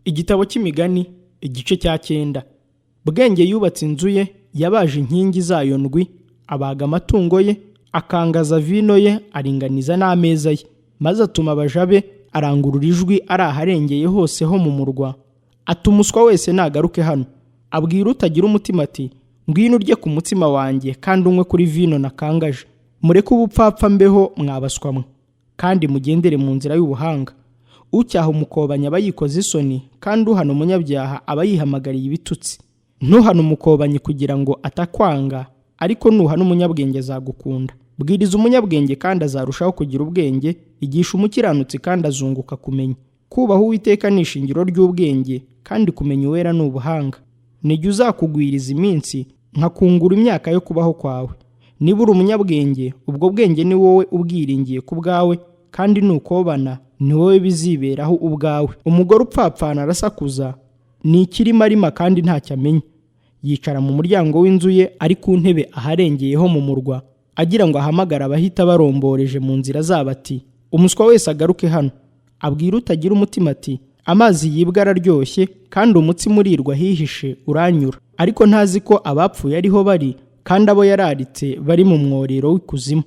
Igitabo cy'imigani igice cya 9. Bwenge yubatse inzu ye, yabaje inkingi zayo ndwi, abaga amatungo ye, akangaza vino ye, aringaniza n'ameza ye, maze atuma abaja be, arangurura ijwi ari aharengeye hose ho mu murwa, ati umuswa wese nagaruke hano. Abwira utagira umutima ati, ngwino urye ku mutsima wanjye kandi unywe kuri vino nakangaje. Mureke ubupfapfa mbeho mwabaswa mwe, kandi mugendere mu nzira y'ubuhanga. Ucyaha umukobanyi aba yikoze isoni, kandi uhana umunyabyaha aba yihamagariye ibitutsi. Ntuhana umukobanyi kugira ngo atakwanga, ariko nuhana umunyabwenge azagukunda. Bwiriza umunyabwenge kandi azarushaho kugira ubwenge, igisha umukiranutsi kandi azunguka kumenya. Kubaha Uwiteka ni ishingiro ry'ubwenge, kandi kumenya Uwera ni ubuhanga. Nijye uzakugwiriza iminsi, nkakungura imyaka yo kubaho kwawe. Niba uri umunyabwenge, ubwo bwenge ni wowe ubwiringiye ku bwawe, kandi nukobana ni wowe biziberaho ubwawe. Umugore upfapfana arasakuza, ni ikirimarima kandi ntacyo amenya. Yicara mu muryango w'inzu ye, ari ku ntebe aharengeyeho mu murwa, agira ngo ahamagara abahita baromboreje mu nzira zabo ati, umuswa wese agaruke hano. Abwira utagira umutima ati, amazi yibwa araryoshye, kandi umutsima urirwa hihishe uranyura. Ariko ntazi ko abapfuye ariho bari, kandi abo yararitse bari mu mworero w'ikuzimu.